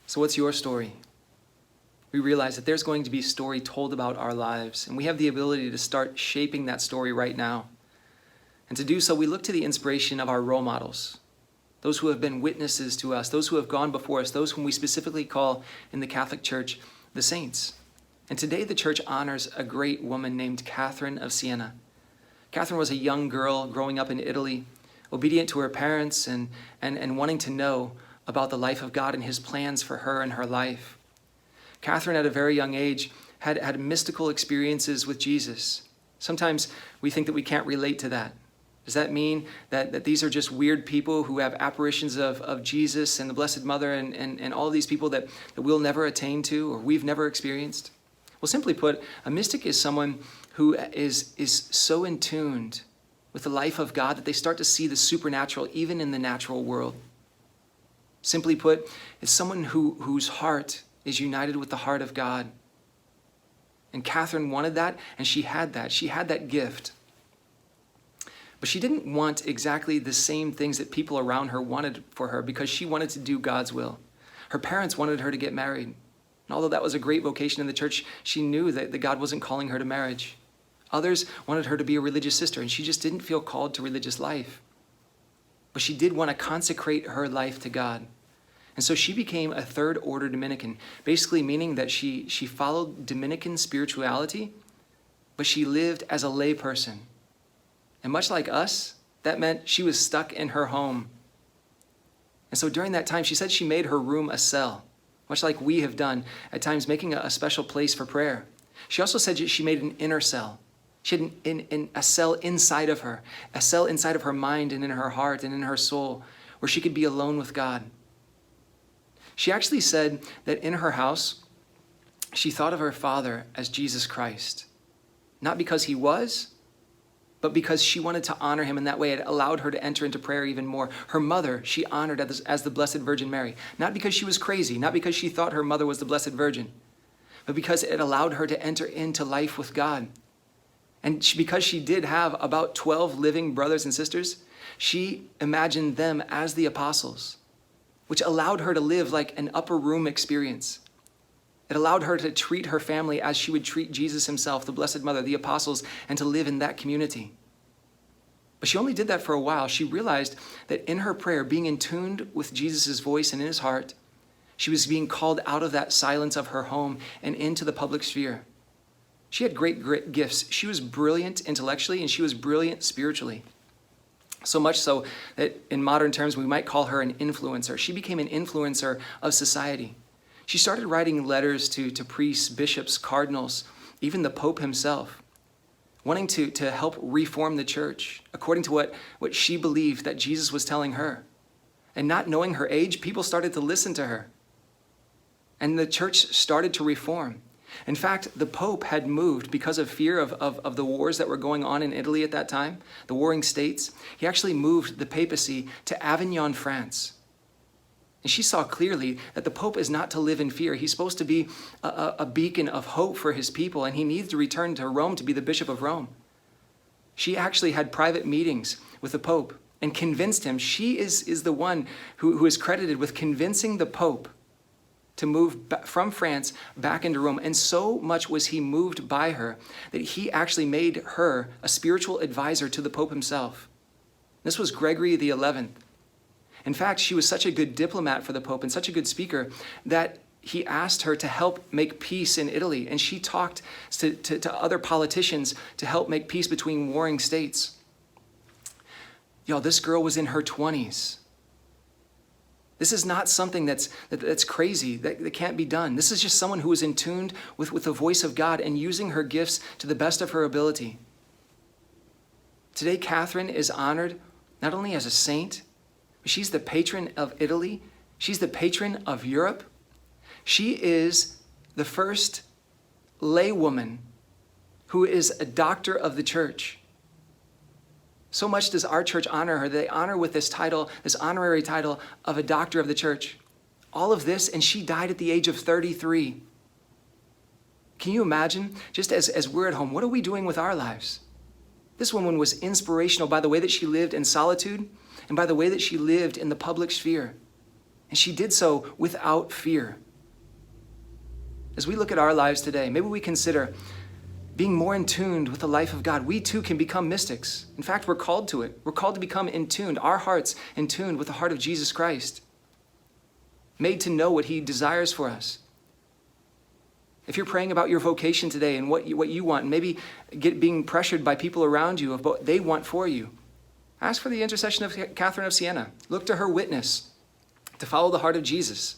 So what's your story? We realize that there's going to be a story told about our lives, and we have the ability to start shaping that story right now. And to do so, we look to the inspiration of our role models, those who have been witnesses to us, those who have gone before us, those whom we specifically call in the Catholic Church the saints. And today the church honors a great woman named Catherine of Siena. Catherine was a young girl growing up in Italy, obedient to her parents and wanting to know about the life of God and his plans for her and her life. Catherine, at a very young age, had mystical experiences with Jesus. Sometimes we think that we can't relate to that. Does that mean that these are just weird people who have apparitions of Jesus and the Blessed Mother and all of these people that we'll never attain to or we've never experienced? Well, simply put, a mystic is someone who is so in tune with the life of God that they start to see the supernatural even in the natural world. Simply put, it's someone whose heart is united with the heart of God. And Catherine wanted that, and she had that. She had that gift. But she didn't want exactly the same things that people around her wanted for her because she wanted to do God's will. Her parents wanted her to get married. And although that was a great vocation in the church, she knew that God wasn't calling her to marriage. Others wanted her to be a religious sister, and she just didn't feel called to religious life. But she did want to consecrate her life to God. And so she became a third-order Dominican, basically meaning that she followed Dominican spirituality, but she lived as a lay person. And much like us, that meant she was stuck in her home. And so during that time, she said she made her room a cell, much like we have done at times, making a special place for prayer. She also said she made an inner cell. She had a cell inside of her, a cell inside of her mind and in her heart and in her soul, where she could be alone with God. She actually said that in her house, she thought of her father as Jesus Christ, not because he was, but because she wanted to honor him in that way. It allowed her to enter into prayer even more. Her mother, she honored as the Blessed Virgin Mary, not because she was crazy, not because she thought her mother was the Blessed Virgin, but because it allowed her to enter into life with God. And because she did have about 12 living brothers and sisters, she imagined them as the apostles, which allowed her to live like an upper room experience. It allowed her to treat her family as she would treat Jesus himself, the Blessed Mother, the apostles, and to live in that community. But she only did that for a while. She realized that in her prayer, being in tune with Jesus' voice and in his heart, she was being called out of that silence of her home and into the public sphere. She had great gifts. She was brilliant intellectually and she was brilliant spiritually. So much so that in modern terms, we might call her an influencer. She became an influencer of society. She started writing letters to priests, bishops, cardinals, even the Pope himself, wanting to help reform the church according to what she believed that Jesus was telling her. And not knowing her age, people started to listen to her. And the church started to reform. In fact, the Pope had moved because of fear of the wars that were going on in Italy at that time, the warring states. He actually moved the papacy to Avignon, France. And she saw clearly that the Pope is not to live in fear. He's supposed to be a beacon of hope for his people, and he needs to return to Rome to be the Bishop of Rome. She actually had private meetings with the Pope and convinced him. She is the one who is credited with convincing the Pope to move from France back into Rome. And so much was he moved by her that he actually made her a spiritual advisor to the Pope himself. This was Gregory the 11th. In fact, she was such a good diplomat for the Pope and such a good speaker that he asked her to help make peace in Italy. And she talked to other politicians to help make peace between warring states. Y'all, this girl was in her 20s. This is not something that's crazy, that can't be done. This is just someone who is in tune with the voice of God and using her gifts to the best of her ability. Today, Catherine is honored not only as a saint, but she's the patron of Italy. She's the patron of Europe. She is the first laywoman who is a doctor of the church. So much does our church honor her. They honor with this title, this honorary title of a doctor of the church. All of this, and she died at the age of 33. Can you imagine, just as we're at home, what are we doing with our lives? This woman was inspirational by the way that she lived in solitude and by the way that she lived in the public sphere. And she did so without fear. As we look at our lives today, maybe we consider being more in tune with the life of God. We too can become mystics. In fact, we're called to it. We're called to become in tune, our hearts in tune with the heart of Jesus Christ, made to know what he desires for us. If you're praying about your vocation today and what you want, and maybe being pressured by people around you of what they want for you, ask for the intercession of Catherine of Siena. Look to her witness to follow the heart of Jesus.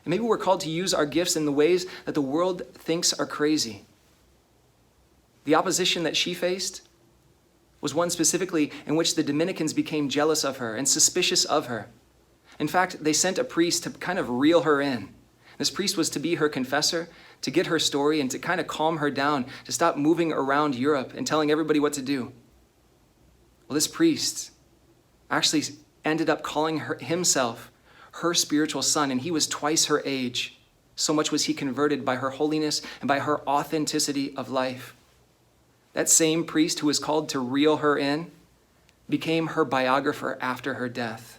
And maybe we're called to use our gifts in the ways that the world thinks are crazy. The opposition that she faced was one specifically in which the Dominicans became jealous of her and suspicious of her. In fact, they sent a priest to kind of reel her in. This priest was to be her confessor, to get her story and to kind of calm her down, to stop moving around Europe and telling everybody what to do. Well, this priest actually ended up calling himself her spiritual son, and he was twice her age. So much was he converted by her holiness and by her authenticity of life. That same priest who was called to reel her in became her biographer after her death.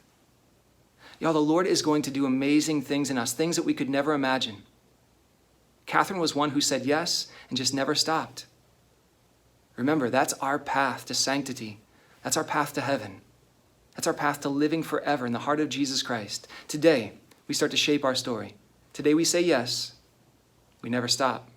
Y'all, the Lord is going to do amazing things in us, things that we could never imagine. Catherine was one who said yes and just never stopped. Remember, that's our path to sanctity. That's our path to heaven. That's our path to living forever in the heart of Jesus Christ. Today, we start to shape our story. Today we say yes. We never stop.